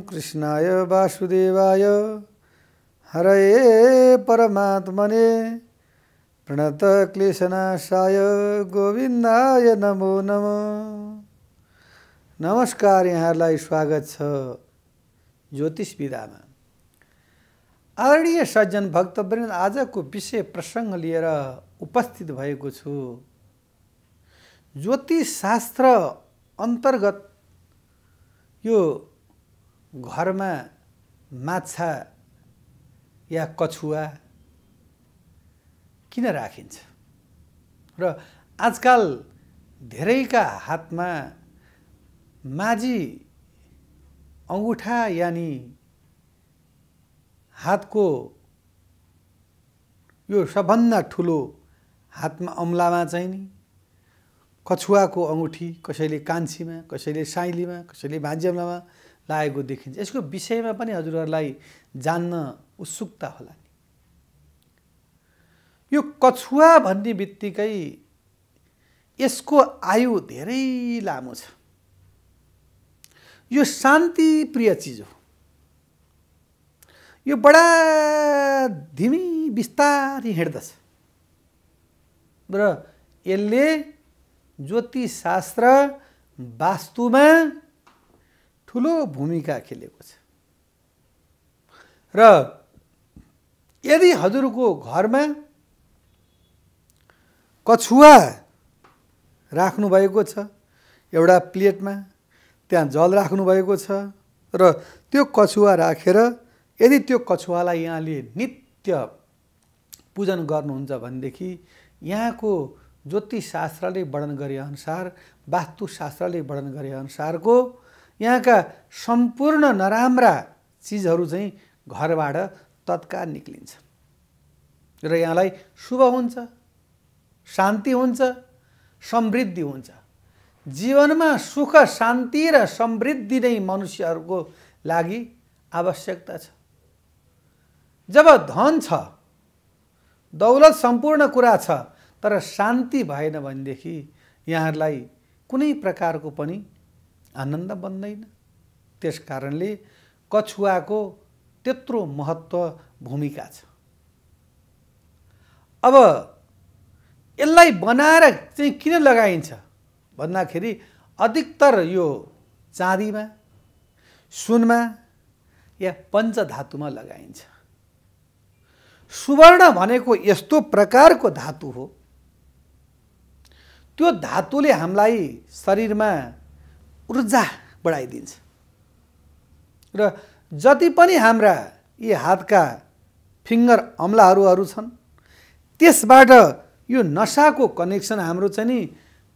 कृष्णाय वासुदेवाय हरये परमात्मने प्रणतक्लेशनाशाय गोविन्दाय नमो नमः। नमस्कार, यहाँहरूलाई स्वागत छ ज्योतिष विधामा। आदरणीय सज्जन भक्तवृन्द, आजको विषय प्रसङ्ग लिएर उपस्थित भएको छु। ज्योतिष शास्त्र अन्तर्गत यो घरमा माछा या कछुवा किन राखिन्छ र आजकल धेरैका हातमा माझी अङ्गुठा यानि हातको यो सबभन्दा ठुलो हातमा औँलामा चाहिँ नि कछुवाको अङ्गुठी, कसैले कान्छीमा, कसैले साइलीमा, कसैले माझी औँलामा लागेको देखिन्छ। यसको विषयमा पनि हजुरहरूलाई जान्न उत्सुकता होला नि। यो कछुवा भन्ने बित्तिकै यसको आयु धेरै लामो छ। यो शान्ति प्रिय चिज हो। यो बडा धिमी बिस्तारी हिँड्दछ र यसले ज्योतिष शास्त्र वास्तुमा ठुलो भूमिका खेलेको छ। र यदि हजुरको घरमा कछुवा राख्नु भएको छ, एउटा प्लेटमा त्यहाँ जल राख्नु भएको छ र त्यो कछुवा राखेर यदि त्यो कछुवालाई यहाँले नित्य पूजन गर्नुहुन्छ भनेदेखि यहाँको ज्योतिष शास्त्रले वर्णन गरे अनुसार, वास्तुशास्त्रले वर्णन गरे अनुसारको यहाँका सम्पूर्ण नराम्रा चिजहरू चाहिँ घरबाट तत्काल निक्लिन्छ र यहाँलाई शुभ हुन्छ, शान्ति हुन्छ, समृद्धि हुन्छ। जीवनमा सुख, शान्ति र समृद्धि नै मनुष्यहरूको लागि आवश्यकता छ। जब धन छ, दौलत सम्पूर्ण कुरा छ, तर शान्ति भएन भनेदेखि यहाँहरूलाई कुनै प्रकारको पनि आनन्द बन्दैन। त्यस कारणले कछुवाको त्यत्रो महत्त्व भूमिका छ। अब यसलाई बनाएर चाहिँ किन लगाइन्छ भन्दाखेरि अधिकतर यो चाँदीमा, सुनमा या पञ्चधातुमा लगाइन्छ। सुवर्ण भनेको यस्तो प्रकारको धातु हो, त्यो धातुले हामीलाई शरीरमा ऊर्जा बढाइदिन्छ र जति पनि हाम्रा यी हातका फिङ्गर अम्लाहरू छन् त्यसबाट यो नसाको कनेक्सन हाम्रो चाहिँ नि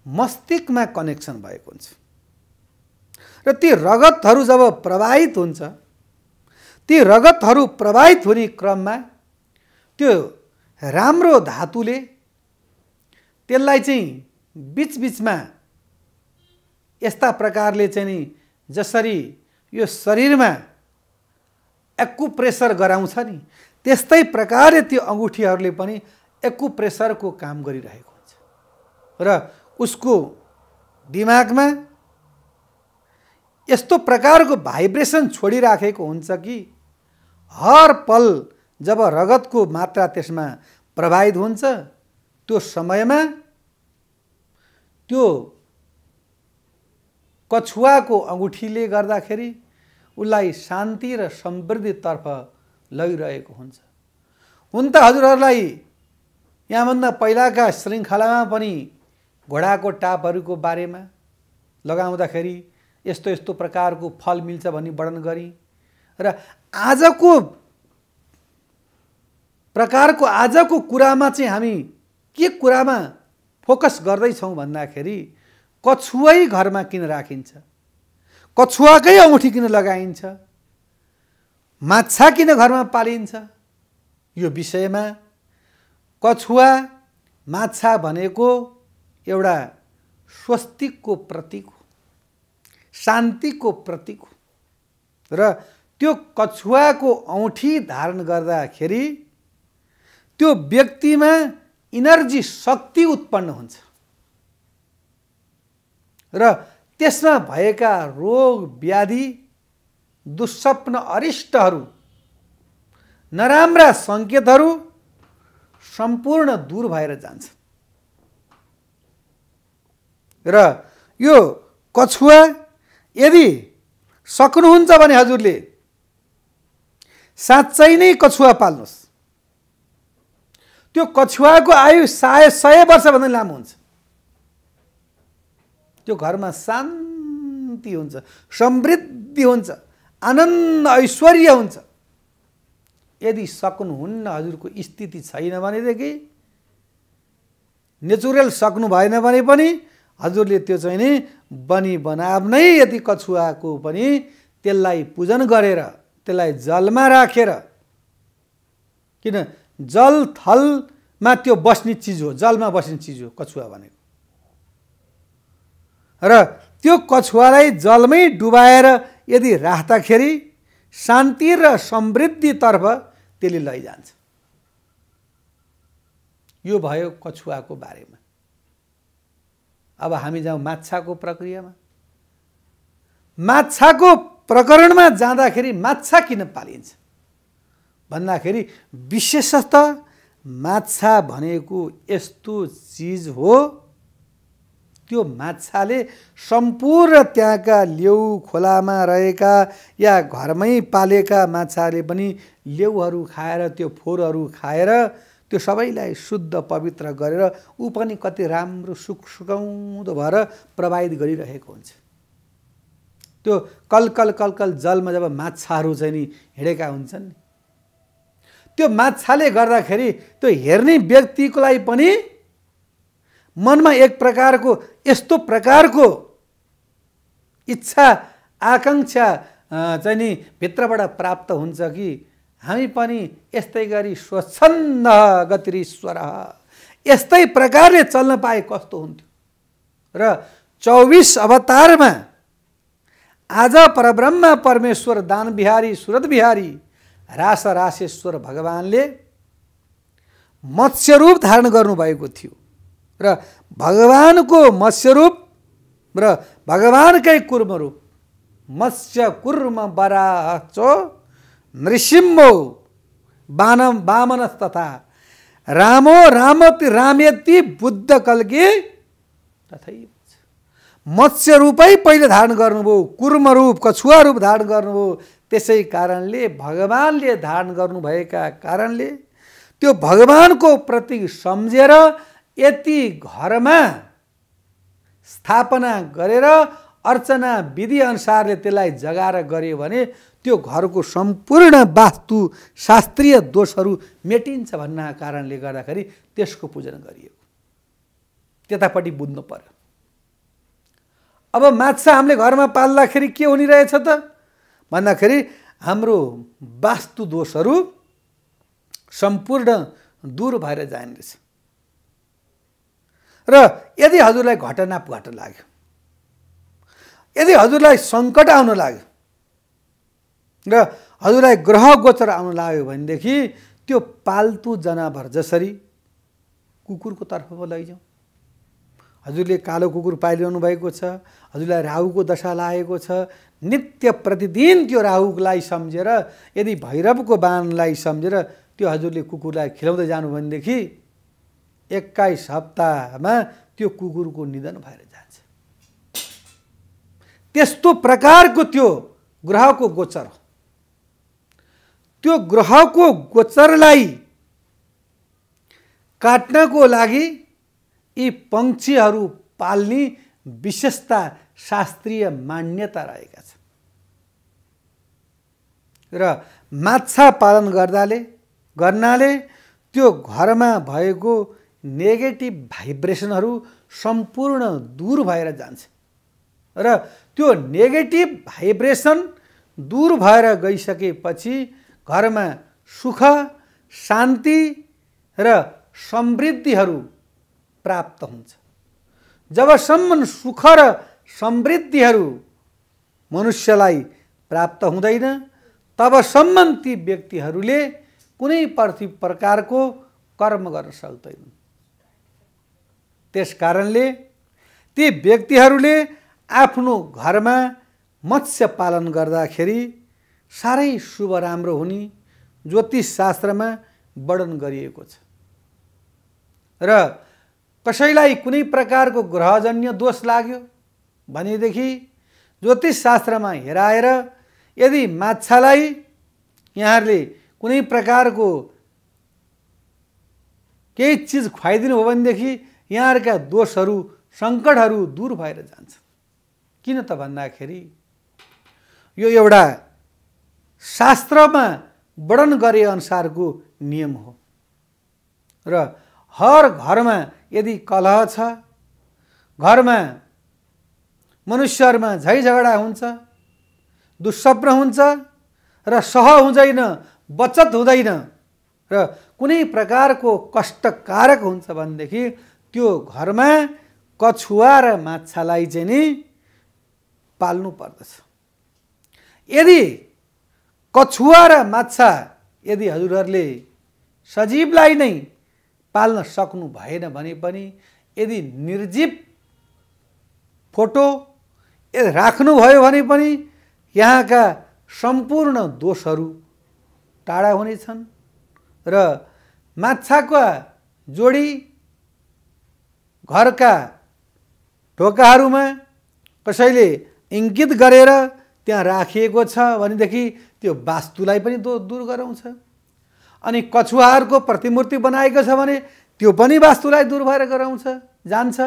मस्तिष्कमा कनेक्सन भएको हुन्छ र ती रगतहरू जब प्रवाहित हुन्छ, ती रगतहरू प्रवाहित हुने क्रममा त्यो राम्रो धातुले त्यसलाई चाहिँ बीचबीचमा यस्ता प्रकारले चाहिँ नि जसरी यो शरीरमा एक्युप्रेसर गराउँछ नि त्यस्तै प्रकारले त्यो अङ्गुठीहरूले पनि एक्युप्रेसरको काम गरिरहेको हुन्छ र उसको दिमागमा यस्तो प्रकारको भाइब्रेसन छोडिराखेको हुन्छ कि हर पल जब रगतको मात्रा त्यसमा प्रभावित हुन्छ त्यो समयमा त्यो कछुवाको अङ्गुठीले गर्दाखेरि उसलाई शान्ति र समृद्धितर्फ लगिरहेको हुन्छ। हुन त हजुरहरूलाई यहाँभन्दा पहिलाका श्रृङ्खलामा पनि घोडाको टापहरूको बारेमा लगाउँदाखेरि यस्तो यस्तो प्रकारको फल मिल्छ भनी वर्णन गरी र आजको कुरामा चाहिँ हामी के कुरामा फोकस गर्दैछौँ भन्दाखेरि कछुवै घरमा किन राखिन्छ, कछुवाकै औँठी किन लगाइन्छ, माछा किन घरमा पालिन्छ, यो विषयमा कछुवा माछा भनेको एउटा स्वस्तिकको प्रतीक हो, शान्तिको प्रतीक हो र त्यो कछुवाको औँठी धारण गर्दाखेरि त्यो व्यक्तिमा इनर्जी शक्ति उत्पन्न हुन्छ र त्यसमा भएका रोग व्याधि दुःस्वप्न अरिष्टहरू नराम्रा सङ्केतहरू सम्पूर्ण दूर भएर जान्छ र यो कछुवा यदि सक्नुहुन्छ भने हजुरले साँच्चै नै कछुवा पाल्नुहोस्। त्यो कछुवाको आयु 100 वर्षभन्दा लामो हुन्छ। त्यो घरमा शान्ति हुन्छ, समृद्धि हुन्छ, आनन्द ऐश्वर्य हुन्छ। यदि सक्नुहुन्न, हजुरको स्थिति छैन भनेदेखि नेचुरल सक्नु भएन भने पनि हजुरले त्यो चाहिँ नि बनी बनाव नै यदि कछुवाको पनि त्यसलाई पूजन गरेर त्यसलाई जलमा राखेर, किन जल थलमा त्यो बस्ने चिज हो, जलमा बस्ने चिज हो कछुवा भनेको र त्यो कछुवालाई जलमै डुबाएर यदि राख्दाखेरि शान्ति र समृद्धितर्फ त्यसले लैजान्छ। यो भयो कछुवाको बारेमा। अब हामी जाउँ माछाको प्रक्रियामा। माछाको प्रकरणमा जाँदाखेरि माछा किन पालिन्छ भन्दाखेरि विशेषतः माछा भनेको यस्तो चिज हो, त्यो माछाले सम्पूर्ण त्यहाँका लेउ खोलामा रहेका या घरमै पालेका माछाले पनि लेउहरू खाएर त्यो फोहोरहरू खाएर त्यो सबैलाई शुद्ध पवित्र गरेर ऊ पनि कति राम्रो सुकाउँदो भएर प्रवाहित गरिरहेको हुन्छ। त्यो कलकल कलकल जलमा जब माछाहरू चाहिँ नि हिँडेका हुन्छन् नि, त्यो माछाले गर्दाखेरि त्यो हेर्ने व्यक्तिको लागि पनि मनमा एक प्रकारको यस्तो प्रकारको इच्छा आकांक्षा चाहिँ नि भित्रबाट प्राप्त हुन्छ कि हामी पनि यस्तै गरी स्वच्छन्द गतिरीश्वर यस्तै प्रकारले चल्न पाए कस्तो हुन्थ्यो। र 24 अवतारमा आज परब्रह्म परमेश्वर दान बिहारी सुरत बिहारी रास रासेश्वर भगवानले मत्स्य रूप धारण गर्नुभएको थियो र भगवानको मत्स्य रूप र भगवानकै कुर्म रूप मत्स्य कुर्म बराचो नृसिंहो वामनस तथा रामो रामेति बुद्ध कल्के तथै मत्स्य रूपै पहिले धारण गर्नुभयो, कुर्म रूप कछुवा रूप धारण गर्नुभयो। त्यसै कारणले भगवानले धारण गर्नुभएका कारणले त्यो भगवानको प्रतीक सम्झेर यति घरमा स्थापना गरेर अर्चना विधि अनुसारले त्यसलाई जगाएर गर्यो भने त्यो घरको सम्पूर्ण वास्तु शास्त्रीय दोषहरू मेटिन्छ भन्ने कारणले गर्दाखेरि त्यसको पूजन गरिएको। त्यतापट्टि बुझ्नु पर्यो। अब माछा हामीले घरमा पाल्दाखेरि के हुने रहेछ त भन्दाखेरि हाम्रो वास्तु दोषहरू सम्पूर्ण दूर भएर जाने रहेछ र यदि हजुरलाई घटनापघट लाग्यो, यदि हजुरलाई सङ्कट आउन लाग्यो र हजुरलाई ग्रह गोचर आउन लाग्यो भनेदेखि त्यो पाल्तु जनावर जसरी कुकुरको तर्फमा लैजाउँ। हजुरले कालो कुकुर पालिरहनु भएको छ, हजुरलाई राहुको दशा लागेको छ, नित्य प्रतिदिन त्यो राहुलाई सम्झेर यदि भैरवको बाणलाई सम्झेर त्यो हजुरले कुकुरलाई खिलाउँदै जानु भनेदेखि 21 हप्तामा त्यो कुकुरको निधन भएर जान्छ। त्यस्तो प्रकारको त्यो ग्रहको गोचर हो। त्यो ग्रहको गोचरलाई काट्नको लागि यी पंक्षीहरू पाल्ने विशेषता शास्त्रीय मान्यता रहेका छन् र माछा पालन गर्नाले त्यो घरमा भएको नेगेटिभ भाइब्रेसनहरू सम्पूर्ण दूर भएर जान्छ र त्यो नेगेटिभ भाइब्रेसन दूर भएर गइसकेपछि घरमा सुख, शान्ति र समृद्धिहरू प्राप्त हुन्छ। जबसम्म सुख र समृद्धिहरू मनुष्यलाई प्राप्त हुँदैन तबसम्म ती व्यक्तिहरूले कुनै प्रकारको कर्म गर्न सक्दैनन्। त्यसकारणले ती व्यक्तिहरूले आफ्नो घरमा मत्स्य पालन गर्दाखेरि साह्रै शुभ राम्रो हुने ज्योतिष शास्त्रमा वर्णन गरिएको छ र कसैलाई कुनै प्रकारको ग्रहजन्य दोष लाग्यो भनेदेखि ज्योतिष शास्त्रमा हेराएर यदि माछालाई यहाँहरूले कुनै प्रकारको केही चिज खुवाइदिनु हो भनेदेखि यहाँहरूका दोषहरू सङ्कटहरू दूर भएर जान्छ। किन त भन्दाखेरि यो एउटा शास्त्रमा वर्णन गरे अनुसारको नियम हो र हर घरमा यदि कलह छ, घरमा मनुष्यहरूमा झैझगडा हुन्छ, दुःस्वप्न हुन्छ र सह हुँदैन, बचत हुँदैन र कुनै प्रकारको कष्टकारक हुन्छ भनेदेखि त्यो घरमा कछुवा र माछालाई चाहिँ नि पाल्नु पर्दछ। यदि कछुवा र माछा यदि हजुरहरूले सजीवलाई नै पाल्न सक्नु भएन भने पनि यदि निर्जीव फोटो राख्नुभयो भने पनि यहाँका सम्पूर्ण दोषहरू टाढा हुनेछन् र माछाका जोडी घरका ढोकाहरूमा कसैले इङ्गित गरेर त्यहाँ राखिएको छ भनेदेखि त्यो वास्तुलाई पनि दूर गराउँछ। अनि कछुवाहरूको प्रतिमूर्ति बनाएको छ भने त्यो पनि वास्तुलाई दूर भएर गराउँछ जान्छ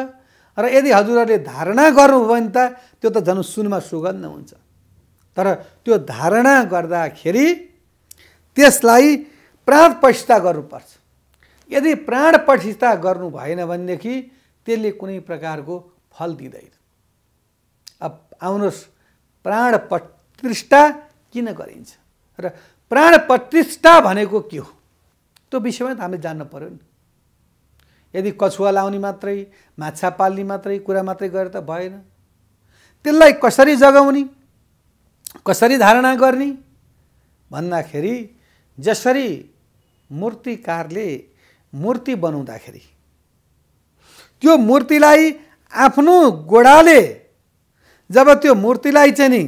र यदि हजुरहरूले धारणा गर्नुभयो भने त त्यो त झन् सुनमा सुगन्ध हुन्छ। तर त्यो धारणा गर्दाखेरि त्यसलाई प्राण प्रतिष्ठा गर्नुपर्छ। यदि प्राण प्रतिष्ठा गर्नु भएन भनेदेखि त्यसले कुनै प्रकारको फल दिँदैन। अब आउनुहोस् प्राण प्रतिष्ठा किन गरिन्छ र प्राण प्रतिष्ठा भनेको के हो त्यो विषयमा त हामीले जान्न पर्यो नि। यदि कछुवा लाउने मात्रै, माछा पाल्ने मात्रै कुरा मात्रै गरेर त भएन। त्यसलाई कसरी जगाउने, कसरी धारणा गर्ने भन्दाखेरि जसरी मूर्तिकारले मूर्ति बनाउँदाखेरि त्यो मूर्तिलाई आफ्नो गोडाले जब त्यो मूर्तिलाई चाहिँ नि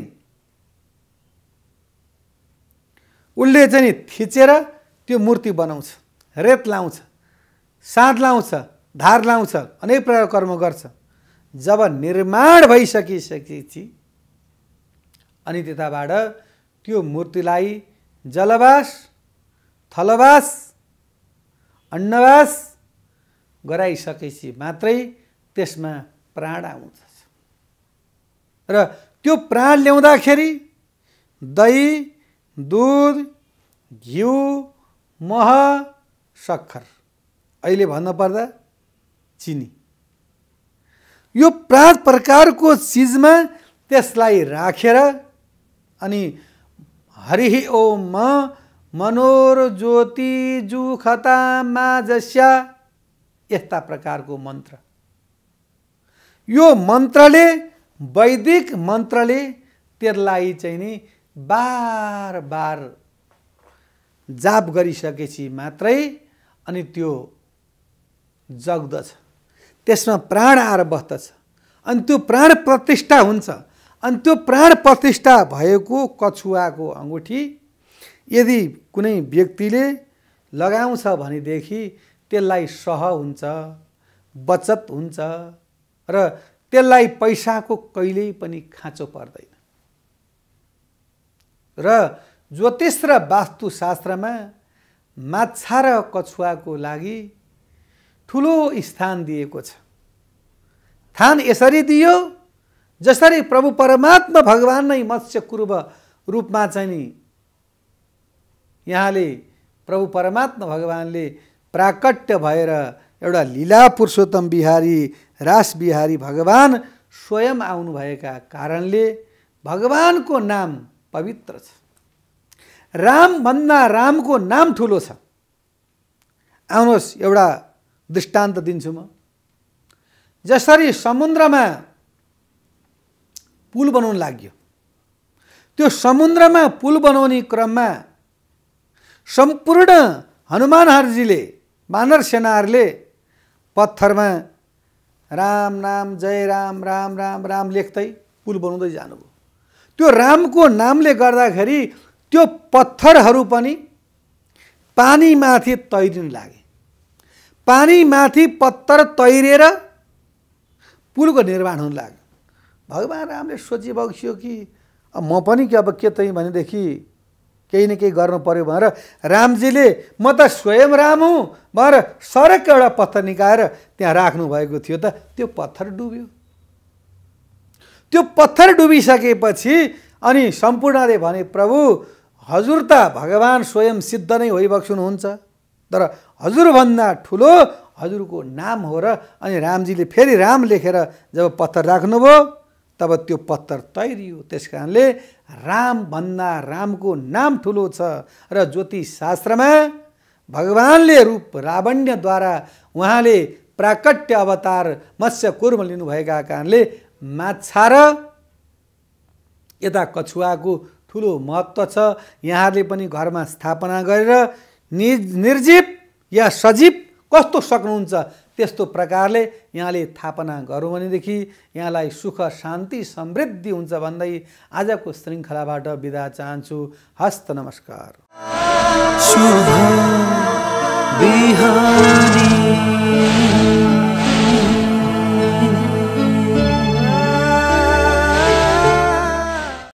उसले चाहिँ नि थिचेर त्यो मूर्ति बनाउँछ, रेत लाउँछ, साँध लाउँछ, धार लाउँछ, अनेक प्रकार कर्म गर्छ। जब निर्माण भइसकिसकेपछि अनि त्यताबाट त्यो मूर्तिलाई जलवास, थलवास, अन्नवास गराइसकेपछि मात्रै त्यसमा प्राण आउँछ र त्यो प्राण ल्याउँदाखेरि दही, दूध, घिउ, मह, सक्खर, अहिले भन्नुपर्दा चिनी, यो प्राण प्रकारको चिजमा त्यसलाई राखेर अनि हरि ओम मनोरज्योति जुखता माजस्या यस्ता प्रकारको मन्त्र यो मन्त्रले, वैदिक मन्त्रले त्यसलाई चाहिँ नि बार बार जाप गरिसकेपछि मात्रै अनि त्यो जग्दछ, त्यसमा प्राण आएर बस्दछ, अनि त्यो प्राण प्रतिष्ठा हुन्छ। अनि त्यो प्राण प्रतिष्ठा भएको कछुवाको अङ्गुठी यदि कुनै व्यक्तिले लगाउँछ भनेदेखि त्यसलाई सह हुन्छ, बचत हुन्छ र त्यसलाई पैसाको कहिल्यै पनि खाँचो पर्दैन। र ज्योतिष र वास्तुशास्त्रमा माछा र कछुवाको लागि ठुलो स्थान दिएको छ। स्थान यसरी दियो जसरी प्रभु परमात्मा भगवान नै मत्स्य कुर्म रूपमा चाहिँ नि यहाँले प्रभु परमात्मा भगवानले प्राकट्य भएर एउटा लीला पुरुषोत्तम बिहारी रास बिहारी भगवान स्वयं आउनुभएका कारणले भगवानको नाम पवित्र छ। राम भन्दा रामको नाम ठुलो छ। आउनुहोस् एउटा दृष्टान्त दिन्छु म। जसरी समुद्रमा पुल बनाउन लाग्यो, त्यो समुद्रमा पुल बनाउने क्रममा सम्पूर्ण हनुमानहरुजीले वानर सेनाहरूले पत्थरमा राम नाम जय राम राम राम राम लेख्दै पुल बनाउँदै जानुभयो। त्यो रामको नामले गर्दाखेरि त्यो पत्थरहरू पनि पानीमाथि तैरिन लागे। पानीमाथि पत्थर तैरेर पुलको निर्माण हुन लाग्यो। भगवान रामले सोचिबक्स्यो कि म पनि के अब के तै भनेदेखि केही न केही गर्नु पर्यो भनेर रामजीले म त स्वयं राम हुँ भनेर सरक एउटा पत्थर निकालेर त्यहाँ राख्नु भएको थियो। त त्यो पत्थर डुब्यो। त्यो पत्थर डुबिसकेपछि अनि सम्पूर्णले भने प्रभु हजुर त भगवान स्वयं सिद्ध नै होइबक्सुनुहुन्छ, तर हजुरभन्दा ठुलो हजुरको नाम हो र। अनि रामजीले फेरि राम लेखेर जब पत्थर राख्नुभयो तब त्यो पत्थर तैरियो। त्यसकारणले राम भन्दा रामको नाम ठुलो छ। र ज्योतिष शास्त्रमा भगवानले रूप लावण्यद्वारा उहाँले प्राकट्य अवतार मत्स्य कुर्म लिनुभएका कारणले माछा र यता कछुवाको ठुलो महत्त्व छ। यहाँहरूले पनि घरमा स्थापना गरेर निर्जीव या सजीव कस्तो सक्नुहुन्छ त्यस्तो प्रकारले यहाँले स्थापना गरौँ भनेदेखि यहाँलाई सुख शान्ति समृद्धि हुन्छ भन्दै आजको श्रृङ्खलाबाट बिदा चाहन्छु। हस्त नमस्कार। शुभ बिहानी।